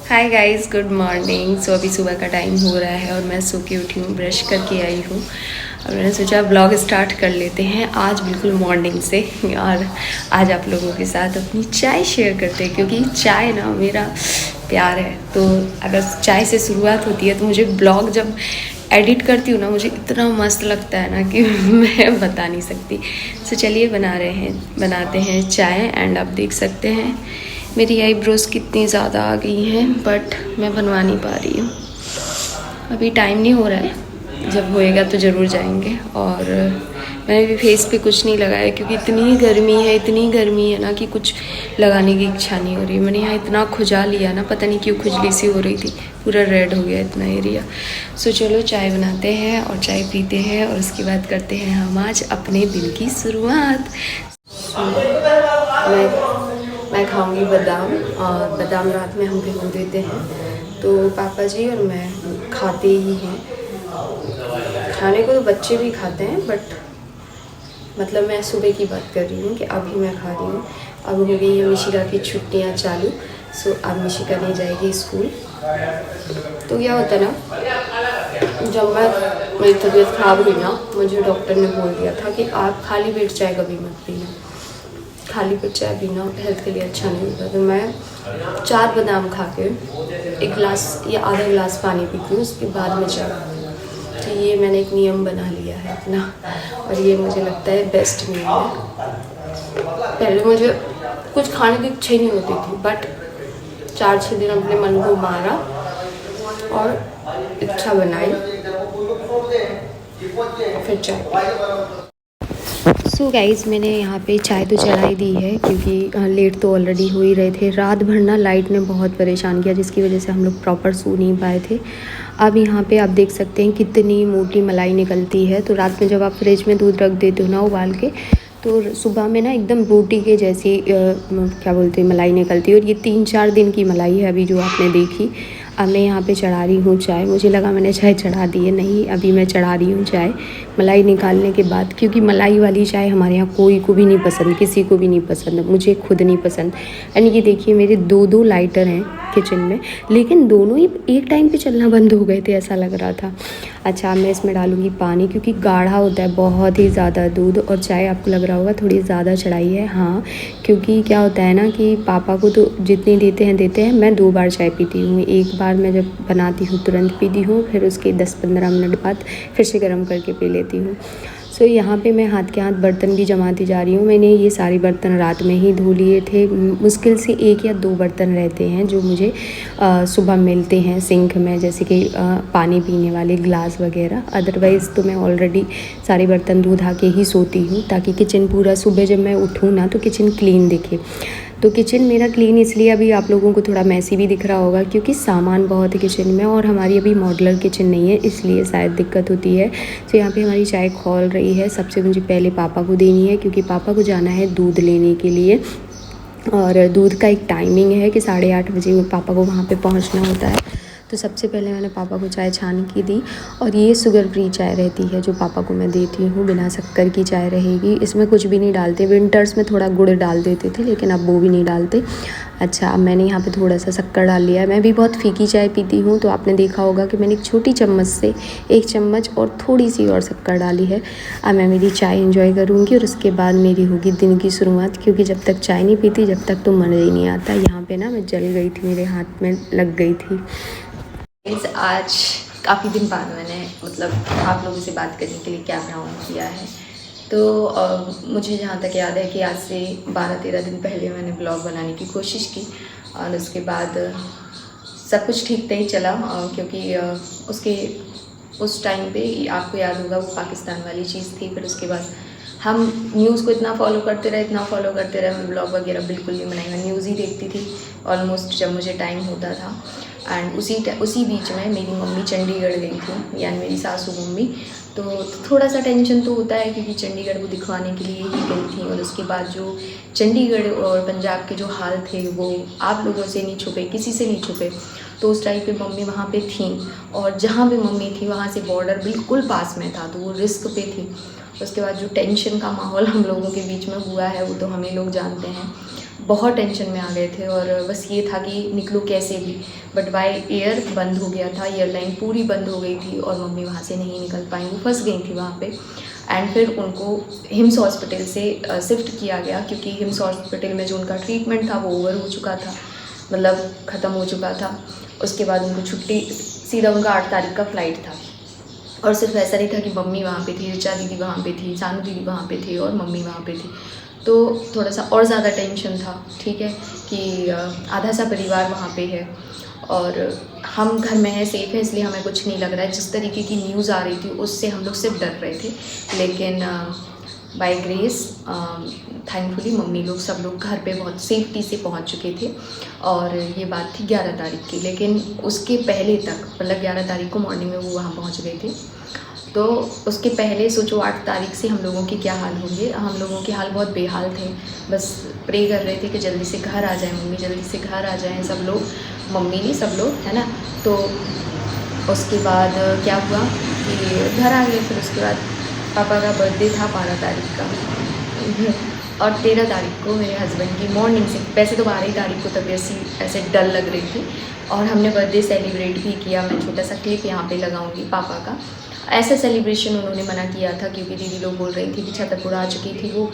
हाय guys, good morning. So अभी सुबह का टाइम हो रहा है और मैं सो के उठी हूँ, ब्रश करके आई हूँ और मैंने सोचा ब्लॉग स्टार्ट कर लेते हैं आज बिल्कुल मॉर्निंग से। और आज आप लोगों के साथ अपनी चाय शेयर करते हैं क्योंकि चाय ना मेरा प्यार है। तो अगर चाय से शुरुआत होती है तो मुझे ब्लॉग जब एडिट करती हूँ ना, मुझे इतना मस्त लगता है ना कि मैं बता नहीं सकती। तो चलिए बनाते हैं चाय। एंड आप देख सकते हैं मेरी आईब्रोज़ कितनी ज़्यादा आ गई हैं, बट मैं बनवा नहीं पा रही हूँ। अभी टाइम नहीं हो रहा है, जब होएगा तो ज़रूर जाएंगे। और मैंने भी फेस पे कुछ नहीं लगाया क्योंकि इतनी गर्मी है ना कि कुछ लगाने की इच्छा नहीं हो रही। मैंने यहाँ इतना खुजा लिया ना, पता नहीं क्यों खुजली सी हो रही थी, पूरा रेड हो गया इतना एरिया। सो चलो चाय बनाते हैं और चाय पीते हैं और उसके बाद करते हैं हम आज अपने दिन की शुरुआत। मैं खाऊंगी बादाम, और बादाम रात में हम भिगो देते हैं। तो पापा जी और मैं खाते ही हैं। खाने को तो बच्चे भी खाते हैं, बट मतलब मैं सुबह की बात कर रही हूँ कि अभी मैं खा रही हूँ। अब हो गई है मिशिका की छुट्टियाँ चालू। सो अब मिशिका नहीं जाएगी स्कूल। तो क्या होता है ना, जब मेरी तबीयत ख़राब हुई ना, मुझे डॉक्टर ने बोल दिया था कि आप खाली पेट चाय कभी मत पीना, खाली पेट चाय पीना हेल्थ के लिए अच्छा नहीं होता। तो मैं 4 बादाम खा के 1 गिलास या आधा गिलास पानी पीती हूँ, उसके बाद में चाय। तो ये मैंने एक नियम बना लिया है अपना, और ये मुझे लगता है बेस्ट नियम है। पहले मुझे कुछ खाने की इच्छा ही नहीं होती थी, बट 4-6 दिन अपने मन को मारा और इच्छा बनाई, फिर चाय। सो गाइज़, मैंने यहाँ पे चाय तो चढ़ाई दी है क्योंकि लेट तो ऑलरेडी हो ही रहे थे। रात भर ना लाइट ने बहुत परेशान किया, जिसकी वजह से हम लोग प्रॉपर सो नहीं पाए थे। अब यहाँ पे आप देख सकते हैं कितनी मोटी मलाई निकलती है। तो रात में जब आप फ्रिज में दूध रख देते हो ना उबाल के, तो सुबह में ना एकदम रोटी के जैसी क्या बोलते हैं मलाई निकलती है। और ये 3-4 दिन की मलाई है अभी जो आपने देखी। अब मैं यहाँ पे चढ़ा रही हूँ चाय। मुझे लगा मैंने चाय चढ़ा दी है, नहीं, अभी मैं चढ़ा रही हूँ चाय मलाई निकालने के बाद। क्योंकि मलाई वाली चाय हमारे यहाँ कोई को भी नहीं पसंद, किसी को भी नहीं पसंद, मुझे खुद नहीं पसंद। यानी कि देखिए मेरे 2-2 लाइटर हैं किचन में, लेकिन दोनों ही एक टाइम पे चलना बंद हो गए थे, ऐसा लग रहा था। अच्छा, मैं इसमें डालूँगी पानी क्योंकि गाढ़ा होता है बहुत ही ज़्यादा दूध। और चाय आपको लग रहा होगा थोड़ी ज़्यादा चढ़ाई है, हाँ, क्योंकि क्या होता है ना कि पापा को तो जितनी देते हैं। मैं 2 बार चाय पीती हूँ। एक बार मैं जब बनाती हूँ तुरंत पीती हूँ, फिर उसके 10-15 मिनट बाद फिर से गर्म करके पी लेती हूँ। सो यहाँ पे मैं हाथ के हाथ बर्तन भी जमाती जा रही हूँ। मैंने ये सारे बर्तन रात में ही धो लिए थे। मुश्किल से 1 या 2 बर्तन रहते हैं जो मुझे सुबह मिलते हैं सिंक में, जैसे कि पानी पीने वाले ग्लास वगैरह। अदरवाइज़ तो मैं ऑलरेडी सारे बर्तन धो धा के ही सोती हूँ, ताकि किचन पूरा सुबह जब मैं उठूँ ना तो किचन क्लीन दिखे। तो किचन मेरा क्लीन इसलिए अभी आप लोगों को थोड़ा मैसी भी दिख रहा होगा क्योंकि सामान बहुत है किचन में, और हमारी अभी मॉड्यूलर किचन नहीं है, इसलिए शायद दिक्कत होती है। तो यहाँ पे हमारी चाय खौल रही है। सबसे मुझे पहले पापा को देनी है क्योंकि पापा को जाना है दूध लेने के लिए, और दूध का एक टाइमिंग है कि 8:30 बजे पापा को वहाँ पे पहुँचना होता है। तो सबसे पहले मैंने पापा को चाय छान के दी, और ये शुगर फ्री चाय रहती है जो पापा को मैं देती हूँ, बिना शक्कर की चाय रहेगी। इसमें कुछ भी नहीं डालते। विंटर्स में थोड़ा गुड़ डाल देते थे, लेकिन अब वो भी नहीं डालते। अच्छा, अब मैंने यहाँ पे थोड़ा सा शक्कर डाल लिया है। मैं भी बहुत फीकी चाय पीती हूँ, तो आपने देखा होगा कि मैंने एक छोटी चम्मच से 1 चम्मच और थोड़ी सी और शक्कर डाली है। अब मैं मेरी चाय एंजॉय करूँगी और उसके बाद मेरी होगी दिन की शुरुआत, क्योंकि जब तक चाय नहीं पीती जब तक तो मज़ा ही नहीं आता। यहाँ पे ना मैं जल गई थी, मेरे हाथ में लग गई थी। आज काफ़ी दिन बाद मैंने मतलब आप लोगों से बात करने के लिए कैमरा ऑन किया है। तो मुझे जहाँ तक याद है कि आज से 12-13 दिन पहले मैंने ब्लॉग बनाने की कोशिश की, और उसके बाद सब कुछ ठीक नहीं चला, क्योंकि उस टाइम पे आपको याद होगा वो पाकिस्तान वाली चीज़ थी। फिर उसके बाद हम न्यूज़ को इतना फॉलो करते रहे, मैं ब्लॉग वगैरह बिल्कुल नहीं बनाई। मैं न्यूज़ ही देखती थी ऑलमोस्ट जब मुझे टाइम होता था। एंड उसी बीच में मेरी मम्मी चंडीगढ़ गई थी, यानी मेरी सासू मम्मी। तो थोड़ा सा टेंशन तो होता है क्योंकि चंडीगढ़ वो दिखवाने के लिए ही गई थी। और उसके बाद जो चंडीगढ़ और पंजाब के जो हाल थे वो आप लोगों से नहीं छुपे, किसी से नहीं छुपे। तो उस टाइम पे मम्मी वहाँ पे थी, और जहाँ पे मम्मी थी वहाँ से बॉर्डर बिल्कुल पास में था, तो वो रिस्क पे थी। उसके बाद जो टेंशन का माहौल हम लोगों के बीच में हुआ है वो तो हम ही लोग जानते हैं। बहुत टेंशन में आ गए थे और बस ये था कि निकलो कैसे भी, बट बाय एयर बंद हो गया था, एयरलाइन पूरी बंद हो गई थी और मम्मी वहाँ से नहीं निकल पाई, वो फंस गई थी वहाँ पे। एंड फिर उनको हिम्स हॉस्पिटल से शिफ्ट किया गया, क्योंकि हिम्स हॉस्पिटल में जो उनका ट्रीटमेंट था वो ओवर हो चुका था, मतलब ख़त्म हो चुका था। उसके बाद उनको छुट्टी, सीधा उनका 8 तारीख का फ़्लाइट था। और सिर्फ ऐसा नहीं था कि मम्मी वहाँ पे थी, ऋचा दीदी वहाँ पे थी, सानू दीदी वहाँ पे थी और मम्मी वहाँ पे थी, तो थोड़ा सा और ज़्यादा टेंशन था, ठीक है, कि आधा सा परिवार वहाँ पे है और हम घर में हैं, सेफ़ है, इसलिए हमें कुछ नहीं लग रहा है। जिस तरीके की न्यूज़ आ रही थी उससे हम लोग सिर्फ डर रहे थे, लेकिन बाय ग्रेस थैंकफुली मम्मी लोग सब लोग घर पे बहुत सेफ्टी से पहुंच चुके थे। और ये बात थी 11 तारीख की, लेकिन उसके पहले तक, मतलब 11 तारीख को मॉर्निंग में वो वहाँ पहुंच गए थे, तो उसके पहले सोचो 8 तारीख से हम लोगों के क्या हाल होंगे। हम लोगों के हाल बहुत बेहाल थे, बस प्रे कर रहे थे कि जल्दी से घर आ जाए मम्मी, जल्दी से घर आ जाएँ सब लोग, मम्मी नहीं सब लोग, है ना। तो उसके बाद क्या हुआ कि घर आ गए। फिर उसके बाद पापा का बर्थडे था 12 तारीख का और 13 तारीख को मेरे हस्बैंड की मॉर्निंग से, वैसे तो 12 तारीख को तबीयत ऐसे डल लग रही थी और हमने बर्थडे सेलिब्रेट भी किया। मैं छोटा सा क्लिप यहाँ पे लगाऊंगी पापा का। ऐसा सेलिब्रेशन उन्होंने मना किया था क्योंकि दीदी लोग बोल रही थी कि छतरपुर आ चुकी थी, वो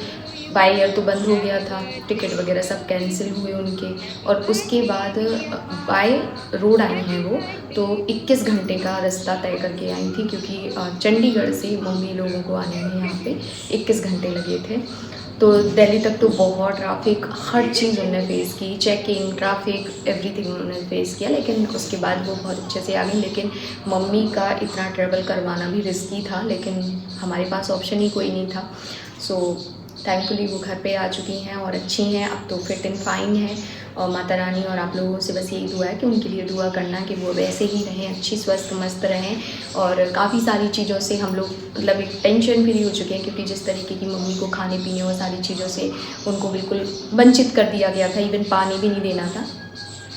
बाय एयर तो बंद हो गया था, टिकट वगैरह सब कैंसिल हुए उनके। और उसके बाद बाय रोड आई हैं वो, तो 21 घंटे का रास्ता तय करके आई थी, क्योंकि चंडीगढ़ से मम्मी लोगों को आने में यहाँ पे 21 घंटे लगे थे। तो दिल्ली तक तो बहुत ट्रैफिक, हर चीज़ उन्होंने फेस की, चेकिंग, ट्रैफिक, एवरीथिंग उन्होंने फेस किया, लेकिन उसके बाद वो बहुत अच्छे से आ गई। लेकिन मम्मी का इतना ट्रैवल करवाना भी रिस्की था, लेकिन हमारे पास ऑप्शन ही कोई नहीं था। सो थैंकफुली वो घर पे आ चुकी हैं और अच्छी हैं, अब तो फिट एंड फाइन है। और माता रानी और आप लोगों से बस यही दुआ है कि उनके लिए दुआ करना कि वो वैसे ही रहें, अच्छी स्वस्थ मस्त रहें। और काफ़ी सारी चीज़ों से हम लोग मतलब एक टेंशन फ्री हो चुके हैं, क्योंकि जिस तरीके की मम्मी को खाने पीने और सारी चीज़ों से उनको बिल्कुल वंचित कर दिया गया था, इवन पानी भी नहीं देना था।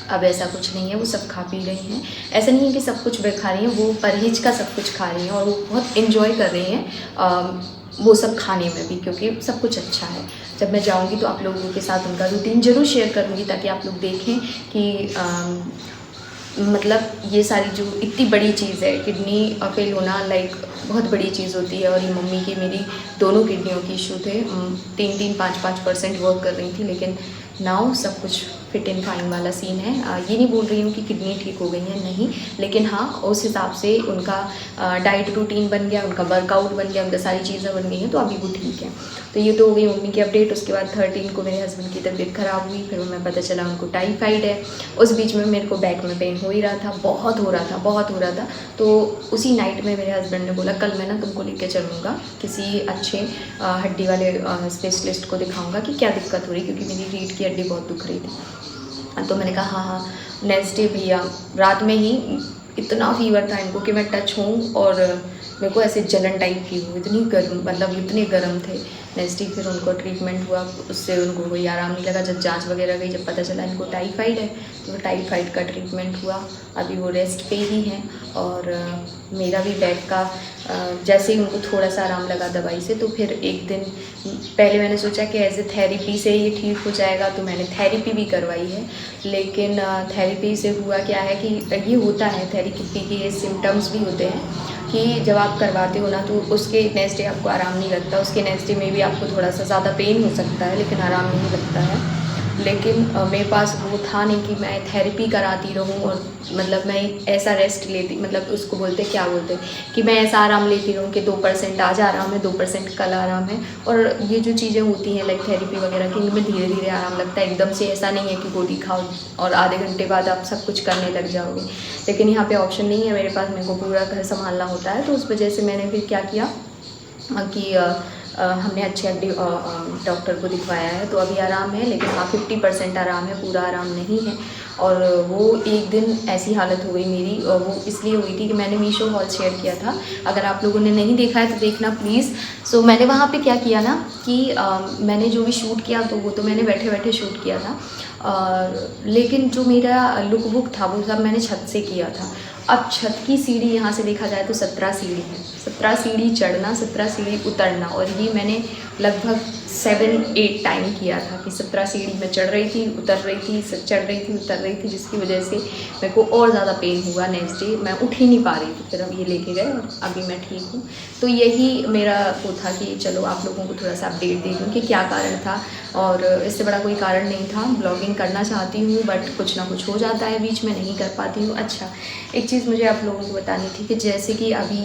अब ऐसा कुछ नहीं है, वो सब खा पी रही हैं। ऐसा नहीं है कि सब कुछ खा रही हैं, वो परहेज का सब कुछ खा रही हैं और वो बहुत इन्जॉय कर रही हैं वो सब खाने में भी, क्योंकि सब कुछ अच्छा है। जब मैं जाऊंगी तो आप लोगों के साथ उनका रूटीन ज़रूर शेयर करूंगी, ताकि आप लोग देखें कि मतलब ये सारी जो इतनी बड़ी चीज़ है, किडनी फेल होना लाइक बहुत बड़ी चीज़ होती है। और ये मम्मी की मेरी दोनों किडनियों की इशू थे, 3-5% वर्क कर रही थी, लेकिन नाउ सब कुछ फिट एंड फाइन वाला सीन है। ये नहीं बोल रही हूँ कि किडनी ठीक हो गई है, नहीं, लेकिन हाँ उस हिसाब से उनका डाइट रूटीन बन गया, उनका वर्कआउट बन गया, उनका सारी चीज़ें बन गई हैं, तो अभी वो ठीक है। तो ये तो हो गई मम्मी की अपडेट। उसके बाद 13 को मेरे हस्बैंड की तबीयत ख़राब हुई, फिर हमें पता चला उनको टाइफाइड है। उस बीच में मेरे को बैक में पेन हो ही रहा था, बहुत हो रहा था। तो उसी नाइट में मेरे हस्बैंड ने बोला कल मैं ना तुमको लेके चलूँगा किसी अच्छे हड्डी वाले स्पेशलिस्ट को दिखाऊँगा कि क्या दिक्कत हो रही, क्योंकि मेरी रीढ़ की हड्डी बहुत दुख रही थी। तो मैंने कहा हाँ। नेक्स्ट डे भैया रात में ही इतना फीवर था इनको कि मैं टच हूँ और मेरे को ऐसे जलन टाइप की हुई, इतनी गर्म, मतलब इतने गर्म थे। नेक्स्ट डे फिर उनको ट्रीटमेंट हुआ, उससे उनको कोई आराम नहीं लगा। जब जांच वगैरह गई, जब पता चला इनको टाइफाइड है, तो टाइफाइड का ट्रीटमेंट हुआ। अभी वो रेस्ट पे ही हैं। और मेरा भी बैक का जैसे ही उनको थोड़ा सा आराम लगा दवाई से, तो फिर एक दिन पहले मैंने सोचा कि एज ए थेरेपी से ये ठीक हो जाएगा, तो मैंने थेरेपी भी करवाई है। लेकिन थेरेपी से हुआ क्या है कि ये होता है, थेरेपी के ये सिम्टम्स भी होते हैं कि जब आप करवाते हो ना, तो उसके नेक्स्ट डे आपको आराम नहीं लगता, उसके नेक्स्ट डे में भी आपको थोड़ा सा ज़्यादा पेन हो सकता है, लेकिन आराम नहीं लगता है। लेकिन मेरे पास वो था नहीं कि मैं थेरेपी कराती रहूं और मतलब मैं ऐसा रेस्ट लेती, मतलब उसको बोलते क्या बोलते कि मैं ऐसा आराम लेती रहूं कि 2% आज आराम है, 2% कल आराम है। और ये जो चीज़ें होती हैं लाइक थेरेपी वगैरह की, इनमें धीरे धीरे आराम लगता है, एकदम से ऐसा नहीं है कि गोली खाओ और आधे घंटे बाद आप सब कुछ करने लग जाओगे। लेकिन यहाँ पे ऑप्शन नहीं है मेरे पास, मेरे को पूरा घर संभालना होता है। तो उस वजह से मैंने फिर क्या किया कि हमने अच्छे डॉक्टर को दिखवाया है, तो अभी आराम है। लेकिन हाँ 50% आराम है, पूरा आराम नहीं है। और वो एक दिन ऐसी हालत हो गई मेरी, और वो इसलिए हुई थी कि मैंने मीशो हॉल शेयर किया था, अगर आप लोगों ने नहीं देखा है तो देखना प्लीज़। सो मैंने वहाँ पे क्या किया ना कि मैंने जो भी शूट किया तो वो तो मैंने बैठे बैठे शूट किया था, लेकिन जो मेरा लुक बुक था वो सब मैंने छत से किया था। अब छत की सीढ़ी यहाँ से देखा जाए तो 17 सीढ़ी है, 17 सीढ़ी चढ़ना, 17 सीढ़ी उतरना, और ये मैंने लगभग 7-8 टाइम किया था कि 17 सीढ़ी में चढ़ रही थी, उतर रही थी, चढ़ रही थी, उतर रही थी, जिसकी वजह से मेरे को और ज़्यादा पेन हुआ। नेक्स्ट डे मैं उठ ही नहीं पा रही थी, फिर अब ये लेके गए और अभी मैं ठीक हूँ। तो यही मेरा वो था कि चलो आप लोगों को थोड़ा सा अपडेट दे दूँ कि क्या कारण था, और इससे बड़ा कोई कारण नहीं था। ब्लॉगिंग करना चाहती हूँ बट कुछ ना कुछ हो जाता है बीच में, नहीं कर पाती हूँ। अच्छा, एक चीज़ मुझे आप लोगों को बतानी थी कि जैसे कि अभी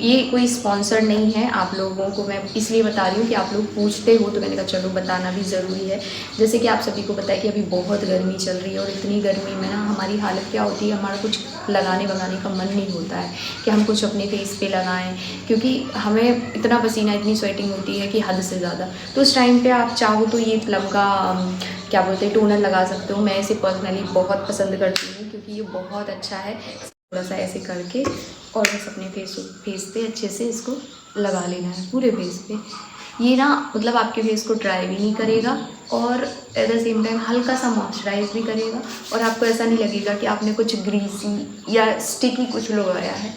ये कोई स्पॉन्सर नहीं है, आप लोगों को मैं इसलिए बता रही हूँ कि आप लोग पूछते हो तो मैंने कहा चलो बताना भी ज़रूरी है। जैसे कि आप सभी को पता है कि अभी बहुत गर्मी चल रही है, और इतनी गर्मी में ना हमारी हालत क्या होती है, हमारा कुछ लगाने वगाने का मन नहीं होता है कि हम कुछ अपने फेस पे लगाएं, क्योंकि हमें इतना पसीना, इतनी स्वेटिंग होती है कि हद से ज़्यादा। तो उस टाइम पे आप चाहो तो ये प्लम का क्या बोलते हैं, टोनर लगा सकते हो। मैं इसे पर्सनली बहुत पसंद करती हूँ क्योंकि ये बहुत अच्छा है। थोड़ा सा ऐसे करके और बस अपने फेस पे अच्छे से इसको लगा लेना है, पूरे फेस पे। ये ना मतलब आपके फेस को ड्राई भी नहीं करेगा और एट द सेम टाइम हल्का सा मॉइस्चराइज भी करेगा, और आपको ऐसा नहीं लगेगा कि आपने कुछ ग्रीसी या स्टिकी कुछ लगाया है।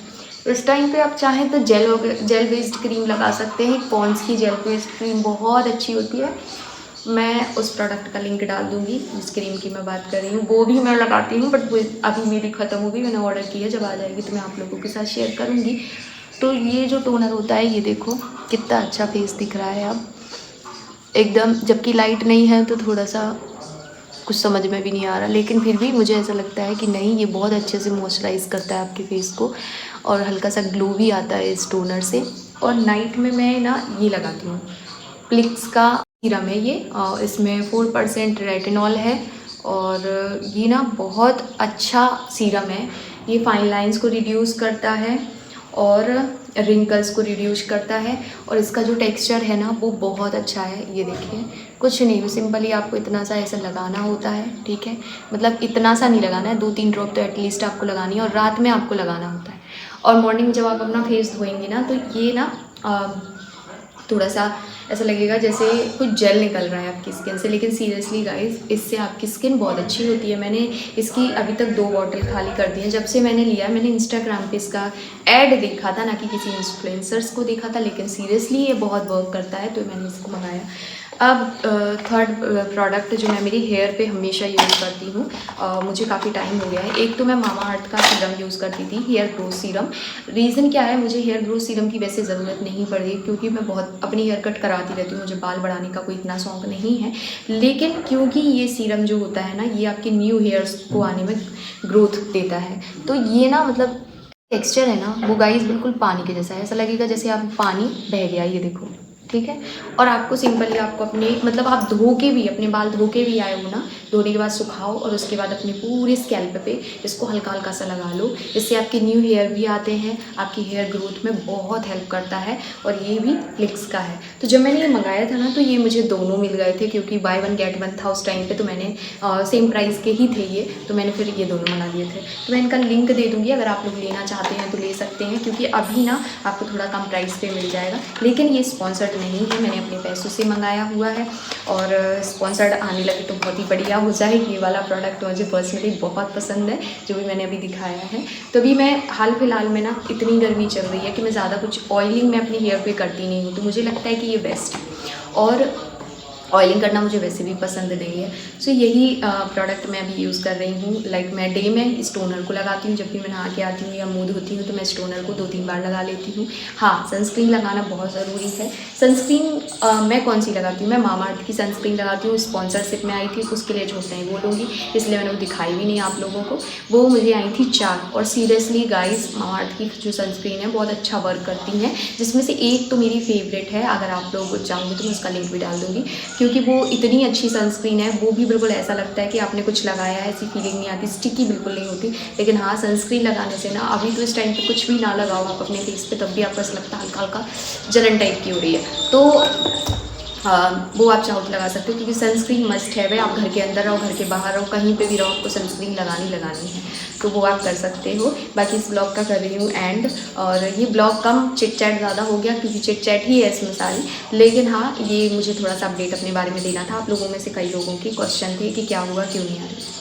इस टाइम पे आप चाहें तो जेल बेस्ड क्रीम लगा सकते हैं। पॉन्ड्स की जेल बेस्ड क्रीम बहुत अच्छी होती है, मैं उस प्रोडक्ट का लिंक डाल दूँगी जिस क्रीम की मैं बात कर रही हूँ। वो भी मैं लगाती हूँ बट वो अभी मेरी ख़त्म हो गई, मैंने ऑर्डर की है, जब आ जाएगी तो मैं आप लोगों के साथ शेयर करूँगी। तो ये जो टोनर होता है, ये देखो कितना अच्छा फेस दिख रहा है अब एकदम, जबकि लाइट नहीं है तो थोड़ा सा कुछ समझ में भी नहीं आ रहा, लेकिन फिर भी मुझे ऐसा लगता है कि नहीं, ये बहुत अच्छे से मॉइस्चराइज़ करता है आपके फेस को और हल्का सा ग्लो भी आता है इस टोनर से। और नाइट में मैं ना ये लगाती हूँ, प्लिक्स का सीरम है ये, इसमें 4% रेटिनॉल है, और ये ना बहुत अच्छा सीरम है। ये फाइन लाइंस को रिड्यूस करता है और रिंकल्स को रिड्यूस करता है, और इसका जो टेक्सचर है ना वो बहुत अच्छा है। ये देखिए, कुछ नहीं, सिंपली आपको इतना सा ऐसा लगाना होता है, ठीक है, मतलब इतना सा नहीं लगाना है, 2-3 ड्रॉप तो एटलीस्ट आपको लगानी है, और रात में आपको लगाना होता है। और मॉर्निंग जब आप अपना फेस धोएंगे ना, तो ये ना थोड़ा सा ऐसा लगेगा जैसे कुछ जेल निकल रहा है आपकी स्किन से, लेकिन सीरियसली गाइस, इससे आपकी स्किन बहुत अच्छी होती है। मैंने इसकी अभी तक 2 बॉटल खाली कर दी है जब से मैंने लिया। मैंने इंस्टाग्राम पे इसका ऐड देखा था, ना कि किसी इन्फ्लुएंसर्स को देखा था, लेकिन सीरियसली ये बहुत वर्क करता है, तो मैंने इसको मंगाया। अब थर्ड प्रोडक्ट जो मैं मेरी हेयर पे हमेशा यूज़ करती हूँ, मुझे काफ़ी टाइम हो गया है। एक तो मैं मामा अर्थ का सीरम यूज़ करती थी, हेयर ग्रोथ सीरम। रीज़न क्या है, मुझे हेयर ग्रोथ सीरम की वैसे ज़रूरत नहीं पड़ी क्योंकि मैं बहुत अपनी हेयर कट कराती रहती हूँ, मुझे बाल बढ़ाने का कोई इतना शौक नहीं है। लेकिन क्योंकि ये सीरम जो होता है ना, ये आपके न्यू हेयर्स को आने में ग्रोथ देता है, तो ये ना मतलब टेक्सचर है ना वो गाइस बिल्कुल पानी के जैसा है, ऐसा लगेगा जैसे आप पानी बह गया, ये देखो, ठीक है। और आपको सिंपली आपको अपने मतलब आप धो के भी, अपने बाल धो के भी आए हो ना, धोने के बाद सुखाओ और उसके बाद अपने पूरे स्कैल्प पे इसको हल्का हल्का सा लगा लो। इससे आपके न्यू हेयर भी आते हैं, आपकी हेयर ग्रोथ में बहुत हेल्प करता है, और ये भी फ्लिक्स का है। तो जब मैंने ये मंगाया था ना, तो ये मुझे दोनों मिल गए थे क्योंकि बाय 1 गेट 1 था उस टाइम पे, तो मैंने सेम प्राइस के ही थे ये, तो मैंने फिर ये दोनों मंगा लिए थे। तो मैं इनका लिंक दे दूँगी, अगर आप लोग लेना चाहते हैं तो ले सकते हैं, क्योंकि अभी ना आपको थोड़ा कम प्राइस पे मिल जाएगा। लेकिन ये स्पॉन्सर्ड नहीं है, मैंने अपने पैसों से मंगाया हुआ है, और स्पॉन्सर्ड आने लगे तो बहुत ही बढ़िया हो जाए। ये वाला प्रोडक्ट मुझे पर्सनली बहुत पसंद है, जो भी मैंने अभी दिखाया है। तो अभी मैं हाल फिलहाल में ना, इतनी गर्मी चल रही है कि मैं ज़्यादा कुछ ऑयलिंग में अपनी हेयर पे करती नहीं हूँ, तो मुझे लगता है कि ये बेस्ट है, और ऑयलिंग करना मुझे वैसे भी पसंद नहीं है। सो यही प्रोडक्ट मैं अभी यूज़ कर रही हूँ। लाइक मैं डे में इस टोनर को लगाती हूँ, जब भी मैं नहा के आती हूँ या मुँह धोती हूँ तो मैं इस टोनर को 2-3 बार लगा लेती हूँ। हाँ, सनस्क्रीन लगाना बहुत ज़रूरी है। सनस्क्रीन मैं कौन सी लगाती हूँ, मैं मामा अर्थ की सनस्क्रीन लगाती हूँ। स्पॉन्सरशिप में आई थी, उसके लिए झूठ नहीं बोलूँगी, इसलिए मैंने वो दिखाई भी नहीं आप लोगों को। वो मुझे आई थी 4, और सीरियसली गाइस, मामा अर्थ की जो सनस्क्रीन है बहुत अच्छा वर्क करती है, जिसमें से एक तो मेरी फेवरेट है। अगर आप लोग चाहोगे तो मैं उसका लिंक भी डाल दूँगी, क्योंकि वो इतनी अच्छी सनस्क्रीन है। वो भी बिल्कुल ऐसा लगता है कि आपने कुछ लगाया है, ऐसी फीलिंग नहीं आती, स्टिकी बिल्कुल नहीं होती। लेकिन हाँ, सनस्क्रीन लगाने से ना, अभी तो इस टाइम पे कुछ भी ना लगाओ आप अपने फेस पे, तब भी आपको ऐसा लगता है हल्का हल्का जलन टाइप की हो रही है, तो वो आप चाहो तो लगा सकते हो, क्योंकि सनस्क्रीन मस्ट है। आप घर के अंदर रहो, घर के बाहर रहो, कहीं पे भी रहो, आपको सनस्क्रीन लगानी है, तो वो आप कर सकते हो। बाकी इस ब्लॉग का कर रही हूँ एंड, और ये ब्लॉग कम चिट चैट ज़्यादा हो गया, क्योंकि चिट चैट ही है इसमें सारी। लेकिन हाँ, ये मुझे थोड़ा सा अपडेट अपने बारे में देना था। आप लोगों में से कई लोगों के क्वेश्चन थे कि क्या हुआ, क्यों नहीं आ रही।